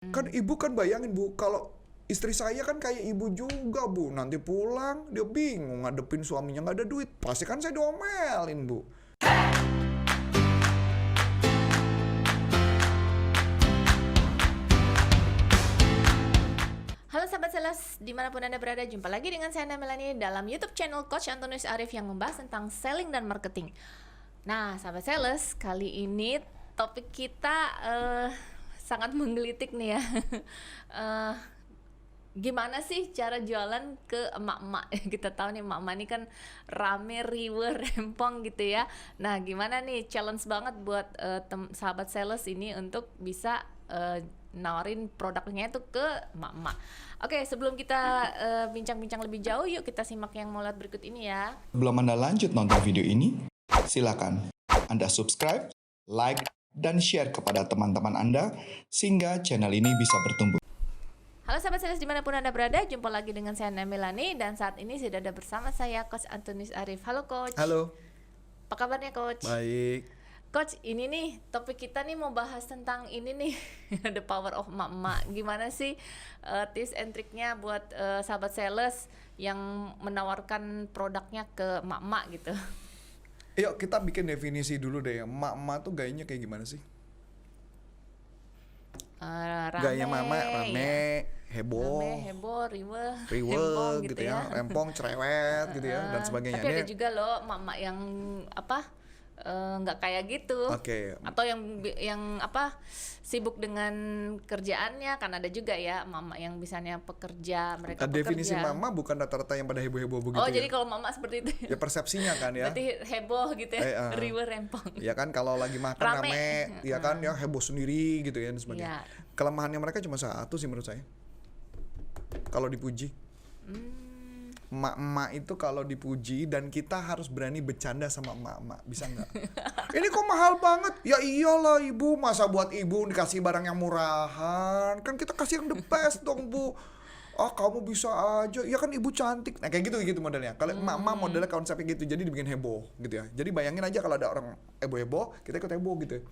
Kan ibu kan bayangin Bu, kalau istri saya kan kayak ibu juga Bu. Nanti pulang dia bingung ngadepin suaminya nggak ada duit. Pasti kan saya diomelin Bu. Halo sahabat sales, dimanapun Anda berada, jumpa lagi dengan saya Melanie dalam YouTube channel Coach Antonius Arif yang membahas tentang selling dan marketing. Nah, sahabat sales, kali ini topik kita sangat menggelitik nih ya. Gimana sih cara jualan ke emak-emak? Kita tahu nih emak-emak ini kan rame, riwe, rempong gitu ya. Nah, gimana nih challenge banget buat sahabat sales ini untuk bisa nawarin produknya itu ke emak-emak. Oke, sebelum kita bincang-bincang lebih jauh, yuk kita simak yang mau lihat berikut ini ya. Sebelum Anda lanjut nonton video ini, silakan Anda subscribe, like, dan share kepada teman-teman Anda sehingga channel ini bisa bertumbuh. Halo sahabat sales dimanapun Anda berada, jumpa lagi dengan saya Melanie dan saat ini sudah ada bersama saya Coach Antonius Arif. Halo Coach. Halo. Apa kabarnya Coach? Baik. Coach, ini nih topik kita nih mau bahas tentang ini nih the power of emak-emak. Gimana sih tips and triknya buat sahabat sales yang menawarkan produknya ke emak-emak gitu? Yuk kita bikin definisi dulu deh. Emak-emak tuh gayanya kayak gimana sih? Rame, Gaya mama rame, ya. heboh, Rame, heboh, riwe, rempong gitu ya, rempong, cerewet gitu ya, dan sebagainya. Tapi ada juga loh emak-emak yang apa nggak kayak gitu. Oke. Atau yang apa sibuk dengan kerjaannya, kan ada juga ya mama yang misalnya pekerja, mereka Definisi pekerja. mama bukan rata-rata yang pada heboh-heboh begitu. Oh, jadi kalau mama seperti itu ya persepsinya kan ya. berarti heboh gitu ya, riwe, rempong. Ya kan kalau lagi makan rame, ya kan ya heboh sendiri gitu ya dan sebagainya. Kelemahannya mereka cuma satu sih menurut saya. Kalau dipuji. Emak-emak itu kalau dipuji dan kita harus berani bercanda sama emak-emak, bisa nggak? Ini kok mahal banget? Ya iyalah ibu, masa buat ibu dikasih barang yang murahan? Kan kita kasih yang the best dong bu. Ah kamu bisa aja, ya kan ibu cantik. Nah kayak gitu modelnya. Kalau emak-emak modelnya konsepnya gitu, jadi dibikin heboh gitu ya. Jadi bayangin aja kalau ada orang heboh-heboh, kita ikut heboh gitu.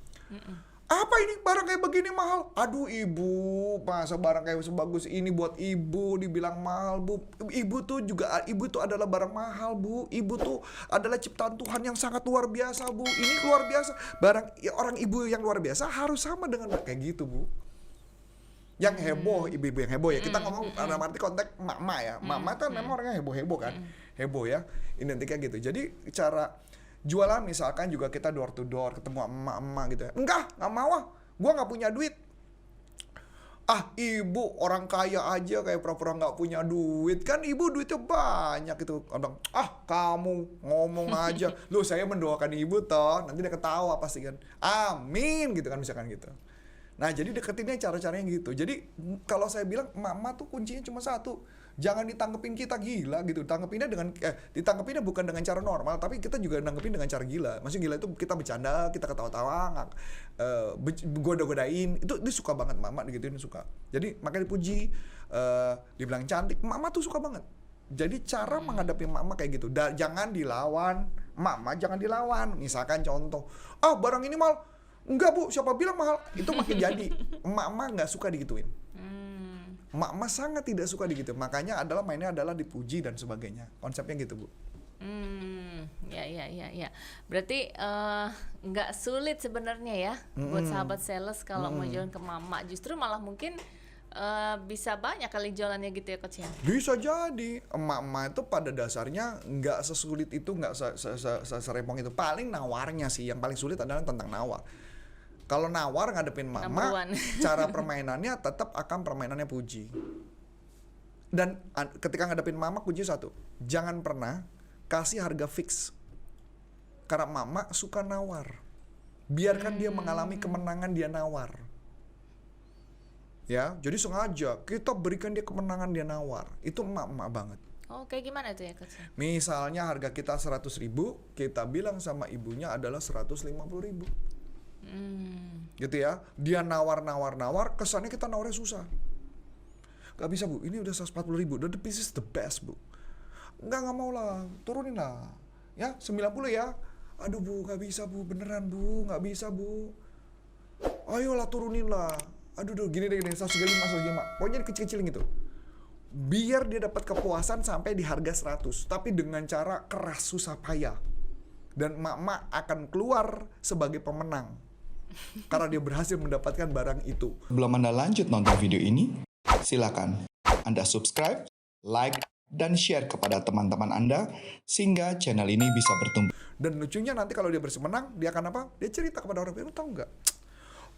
Apa ini barang kayak begini mahal? Aduh ibu, masa barang kayak sebagus ini buat ibu dibilang mahal bu. Ibu tuh adalah barang mahal bu. Ibu tuh adalah ciptaan Tuhan yang sangat luar biasa bu. Ini luar biasa. Barang ya, orang ibu yang luar biasa harus sama dengan kayak gitu bu. Yang heboh, ibu-ibu yang heboh ya. Kita ngomong dalam arti konteks emak-emak ya. Emak-emak kan memang orangnya heboh-heboh kan. Heboh ya. Identiknya gitu. Jadi cara jualan misalkan juga kita door to door ketemu emak-emak gitu ya. Enggak mau ah, gua nggak punya duit. Ah ibu orang kaya aja kayak pura-pura nggak punya duit. Kan ibu duitnya banyak gitu. Kadang kamu ngomong aja. Loh saya mendoakan ibu toh. Nanti dia ketawa pasti kan. Amin gitu kan misalkan gitu. Nah jadi deketinnya cara-caranya gitu. Jadi kalau saya bilang emak-emak tuh kuncinya cuma satu. Jangan ditanggepin kita gila gitu. Ditangkepinnya bukan dengan cara normal, tapi kita juga nanggepin dengan cara gila. Maksudnya gila itu kita bercanda, kita ketawa-tawa, goda-godain. Itu dia suka banget mama digituin, suka. Jadi makanya dipuji, dibilang cantik, mama tuh suka banget. Jadi cara menghadapi mama kayak gitu. Jangan dilawan, mama jangan dilawan. Misalkan contoh, barang ini mahal. Enggak bu, siapa bilang mahal? Itu makin jadi. Emak-emak nggak suka digituin. Emak-emak sangat tidak suka digituin. Makanya mainnya adalah dipuji dan sebagainya. Konsepnya gitu bu. Ya. Berarti nggak sulit sebenarnya ya buat sahabat sales kalau mau jualan ke mama. Justru malah mungkin bisa banyak kali jualannya gitu ya Coach ya? Bisa jadi. Emak-emak itu pada dasarnya nggak sesulit itu, nggak serempong itu. Paling nawarnya sih, yang paling sulit adalah tentang nawar. Kalau nawar ngadepin mama, cara permainannya tetap akan permainannya puji. Dan ketika ngadepin mama kunci satu, jangan pernah kasih harga fix. Karena mama suka nawar. Biarkan dia mengalami kemenangan dia nawar. Ya, jadi sengaja kita berikan dia kemenangan dia nawar. Itu emak-emak banget. Oh, kayak gimana tuh ya Coach? Misalnya harga kita 100.000, kita bilang sama ibunya adalah 150.000. Gitu ya. Dia nawar, kesannya kita nawarnya susah. Gak bisa bu, ini udah 140.000, the piece is the best bu. Nggak mau lah, turunin lah. Ya, 90 ya. Aduh bu, gak bisa bu, beneran bu, gak bisa bu. Ayolah turunin lah. aduh gini deh 135. Pokoknya kecil-kecilin gitu. Biar dia dapat kepuasan sampai di harga 100, tapi dengan cara keras susah payah. Dan emak-emak akan keluar sebagai pemenang karena dia berhasil mendapatkan barang itu. Sebelum Anda lanjut nonton video ini, silakan Anda subscribe, like, dan share kepada teman-teman Anda sehingga channel ini bisa bertumbuh. Dan lucunya nanti kalau dia berhasil menang, dia akan apa? Dia cerita kepada orang lain, tahu nggak?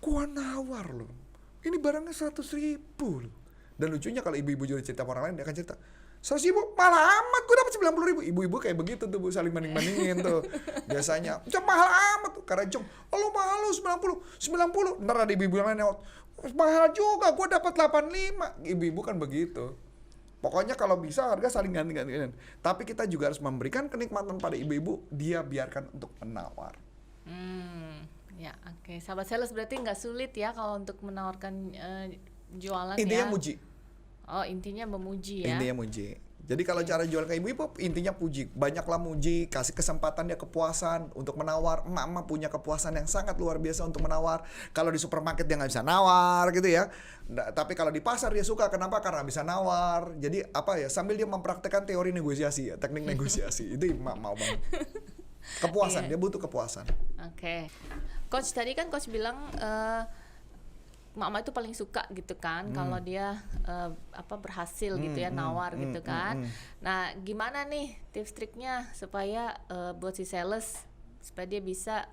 Gua nawar loh, ini barangnya 100.000 loh. Dan lucunya kalau ibu-ibu juga cerita sama orang lain, dia akan cerita 100.000 malah amat, gue dapat 90.000. Ibu-ibu kayak begitu tuh Bu, saling banding-bandingin tuh. Biasanya, Jom mahal amat tuh. Karena Jom, lo mahal lo 90. Ntar ada ibu-ibu yang lain lewat, mahal juga, gue dapat 85. Ibu-ibu kan begitu. Pokoknya kalau bisa harga saling ganti-gantian. Tapi kita juga harus memberikan kenikmatan pada ibu-ibu, dia biarkan untuk menawar. Ya, oke. Sahabat sales berarti nggak sulit ya kalau untuk menawarkan jualan Intinya ya. muji. Oh, intinya memuji ya. Intinya muji. Jadi kalau cara jual ke ibu-ibu intinya puji. Banyaklah muji, kasih kesempatan dia kepuasan untuk menawar. Emak-emak punya kepuasan yang sangat luar biasa untuk menawar. Kalau di supermarket dia nggak bisa nawar gitu ya. Tapi kalau di pasar dia suka. Kenapa? Karena bisa nawar. Jadi apa ya? Sambil dia mempraktekkan teori negosiasi ya, teknik negosiasi. Itu emak mau banget. Kepuasan, dia butuh kepuasan. Oke. Coach tadi kan coach bilang mama itu paling suka gitu kan kalau dia berhasil gitu ya nawar gitu kan. Nah, gimana nih tips triknya supaya buat si sales supaya dia bisa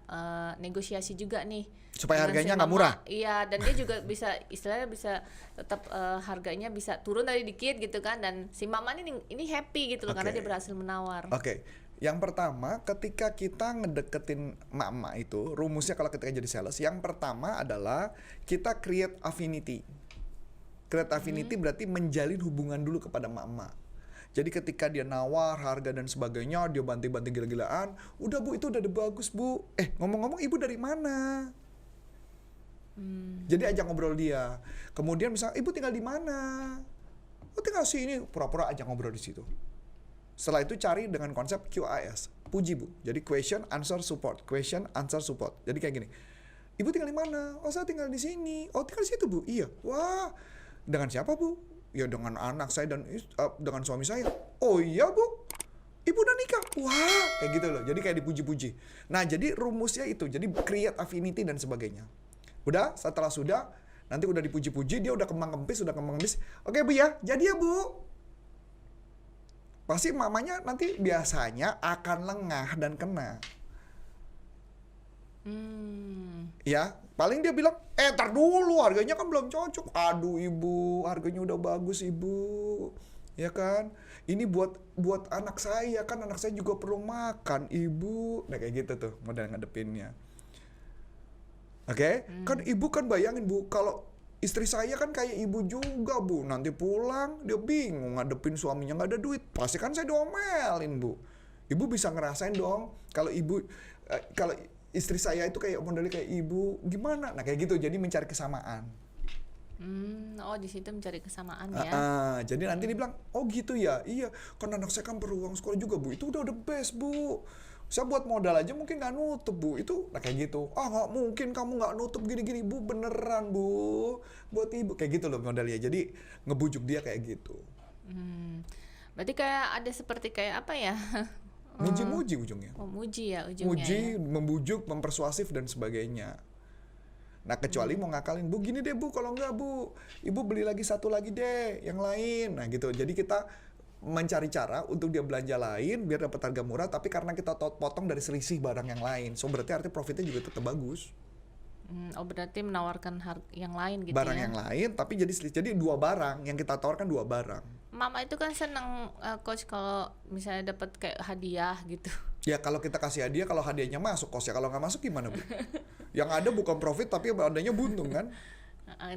negosiasi juga nih Supaya dengan harganya si nggak mama. murah. Iya, dan dia juga bisa istilahnya bisa tetap harganya bisa turun dari dikit gitu kan, dan si mama ini happy gitu loh karena dia berhasil menawar. Oke. Yang pertama, ketika kita ngedeketin emak-emak itu, rumusnya kalau ketika jadi sales, yang pertama adalah kita create affinity. Create affinity berarti menjalin hubungan dulu kepada emak-emak. Jadi ketika dia nawar harga dan sebagainya, dia banting-banting gila-gilaan, udah Bu, itu udah bagus Bu. Ngomong-ngomong ibu dari mana? Jadi ajak ngobrol dia. Kemudian misalnya, ibu tinggal di mana? Oh, tinggal sini. Pura-pura ajak ngobrol di situ. Setelah itu cari dengan konsep QAS, puji Bu. Jadi question, answer, support. Question, answer, support. Jadi kayak gini. Ibu tinggal di mana? Oh, saya tinggal di sini. Oh, tinggal di situ Bu. Iya. Wah. Dengan siapa Bu? Ya dengan anak saya dan dengan suami saya. Oh iya Bu. Ibu udah nikah. Wah, kayak gitu loh. Jadi kayak dipuji-puji. Nah, jadi rumusnya itu. Jadi create affinity dan sebagainya. Udah, setelah sudah, nanti udah dipuji-puji, dia udah kembang-kempis, Oke Bu ya, jadi ya Bu. Pasti mamanya nanti biasanya akan lengah dan kena. Ya, paling dia bilang, tar dulu harganya kan belum cocok. Aduh ibu, harganya udah bagus ibu. Ya kan? Ini buat anak saya, kan anak saya juga perlu makan ibu. Nah kayak gitu tuh model ngadepinnya. Oke? Kan ibu kan bayangin Bu, kalau istri saya kan kayak ibu juga Bu. Nanti pulang dia bingung ngadepin suaminya nggak ada duit. Pasti kan saya diomelin Bu. Ibu bisa ngerasain dong kalau ibu kalau istri saya itu kayak modelnya kayak ibu gimana? Nah kayak gitu. Jadi mencari kesamaan. Oh di situ mencari kesamaan ya. Jadi nanti dia bilang, oh gitu ya. Iya. Kan anak saya kan perlu uang sekolah juga Bu. Itu udah the best Bu. Saya buat modal aja mungkin nggak nutup Bu. Itu nah kayak gitu. Nggak mungkin kamu nggak nutup gini-gini Bu, beneran Bu, buat ibu kayak gitu loh modalnya. Jadi ngebujuk dia kayak gitu. Berarti kayak ada seperti kayak apa ya? Muji-muji ujungnya. Oh muji ya ujungnya. Muji, Ya? membujuk, mempersuasif dan sebagainya. Nah kecuali mau ngakalin, Bu gini deh Bu, kalau enggak Bu, ibu beli lagi satu lagi deh, yang lain. Nah gitu. Jadi kita mencari cara untuk dia belanja lain biar dapat harga murah, tapi karena kita potong dari selisih barang yang lain, so berarti artinya profitnya juga tetap bagus. Berarti menawarkan yang lain gitu barang ya. yang lain tapi jadi selisih, jadi dua barang yang kita tawarkan, dua barang. Mama itu kan seneng coach kalau misalnya dapat kayak hadiah gitu. Ya kalau kita kasih hadiah, kalau hadiahnya masuk kosnya, kalau nggak masuk gimana Bu? Yang ada bukan profit tapi adanya buntung kan.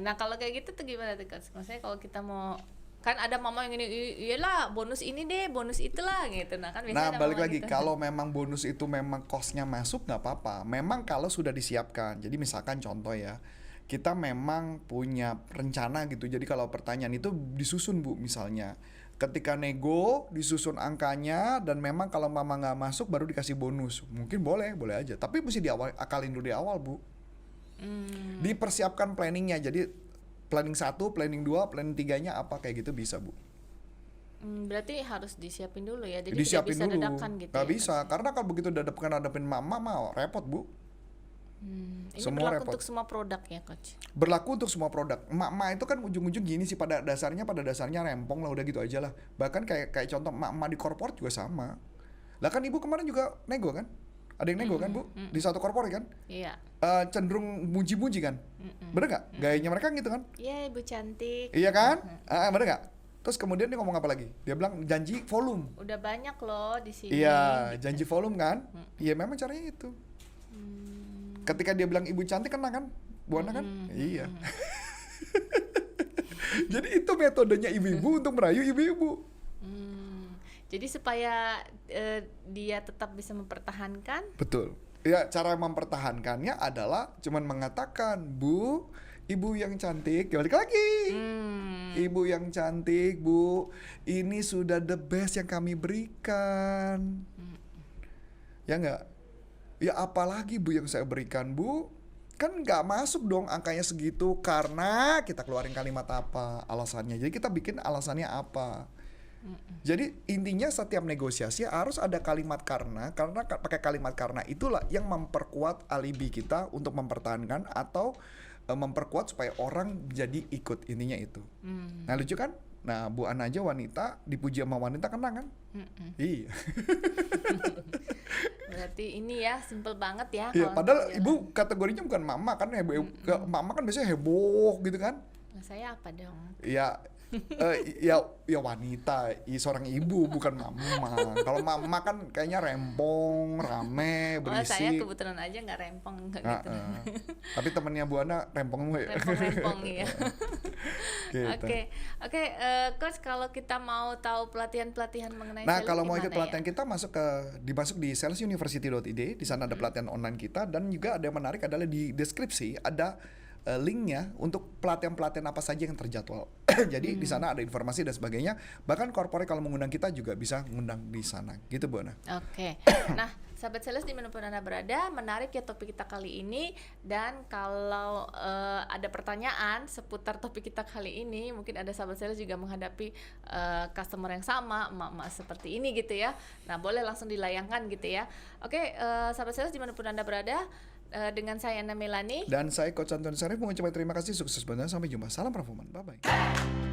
Nah kalau kayak gitu tuh gimana tuh coach? Maksudnya kalau kita mau, kan ada mama yang ini, iyalah bonus ini deh, bonus itulah gitu. Nah kan biasanya Nah ada balik mama lagi, gitu. kalau memang bonus itu memang costnya masuk nggak apa-apa. Memang kalau sudah disiapkan. Jadi misalkan contoh ya, kita memang punya rencana gitu. Jadi kalau pertanyaan itu disusun Bu, misalnya ketika nego disusun angkanya, dan memang kalau mama nggak masuk baru dikasih bonus. Mungkin boleh aja. Tapi mesti akalin dulu di awal Bu. Dipersiapkan planningnya. Jadi planning 1, planning 2, planning 3-nya apa kayak gitu bisa, Bu. Berarti harus disiapin dulu ya. Jadi Disiapin tidak bisa dulu. dadakan gitu Nggak ya, bisa, karena kalau begitu hadapin mama mah repot, Bu. Ini Semua berlaku repot. untuk semua produk ya, Coach. Berlaku untuk semua produk. Emak-emak itu kan ujung-ujung gini sih, pada dasarnya rempong lah, udah gitu aja lah. Bahkan kayak contoh emak-emak di korporat juga sama. Lah kan Ibu kemarin juga nego kan? Ada yang nego kan, Bu? Di satu korporat kan? Iya. Cenderung muji-muji kan? Bener nggak? Gayanya mereka gitu kan? Iya, Ibu cantik. Iya kan? Bener nggak? Terus kemudian dia ngomong apa lagi? Dia bilang janji volume. Udah banyak loh di sini. Iya, janji volume kan? Iya, memang caranya itu. Ketika dia bilang ibu cantik kena kan? Bu Ana kan? Iya. Jadi itu metodenya ibu-ibu untuk merayu ibu-ibu. Jadi supaya dia tetap bisa mempertahankan. Betul. Ya, cara mempertahankannya adalah cuman mengatakan, Bu, ibu yang cantik, balik lagi. Ibu yang cantik, Bu, ini sudah the best yang kami berikan. Ya enggak? Ya apalagi Bu yang saya berikan, Bu? Kan nggak masuk dong angkanya segitu karena kita keluarin kalimat apa alasannya. Jadi kita bikin alasannya apa. Jadi intinya setiap negosiasi harus ada kalimat karena pakai kalimat karena itulah yang memperkuat alibi kita untuk mempertahankan atau memperkuat supaya orang jadi ikut, intinya itu. Nah lucu kan? Nah Bu Ana aja wanita dipuji sama wanita kena kan? Iya. Berarti ini ya simple banget ya. Iya, kalau padahal untuk ibu kategorinya bukan mama kan, mama kan biasanya heboh gitu kan? jalan. Saya apa dong? Ya ya wanita, seorang ibu bukan mama. Kalau mama kan kayaknya rempong, rame, Oh, saya berisik. kebetulan aja nggak rempong nggak gitu. Tapi temennya Bu Ana rempong semua ya. Rempong ya. Gitu. Oke, Coach, kalau kita mau tahu pelatihan-pelatihan mengenai Nah, sales kalau mau ikut gimana pelatihan kita masuk di salesuniversity.id, di sana ada pelatihan online kita, dan juga ada yang menarik adalah di deskripsi ada linknya untuk pelatihan-pelatihan apa saja yang terjadwal. Jadi di sana ada informasi dan sebagainya. Bahkan corporate kalau mengundang kita juga bisa mengundang di sana. Gitu Bu Ana. Oke. Nah, sahabat sales dimanapun Anda berada, menarik ya topik kita kali ini. Dan kalau ada pertanyaan seputar topik kita kali ini, mungkin ada sahabat sales juga menghadapi customer yang sama, emak-emak seperti ini gitu ya. Nah, boleh langsung dilayangkan gitu ya. Oke, sahabat sales dimanapun Anda berada, dengan saya Ana Melani. Dan saya Coach Antoni Sarif mengucapkan terima kasih, sukses benar, sampai jumpa. Salam performan. Bye bye.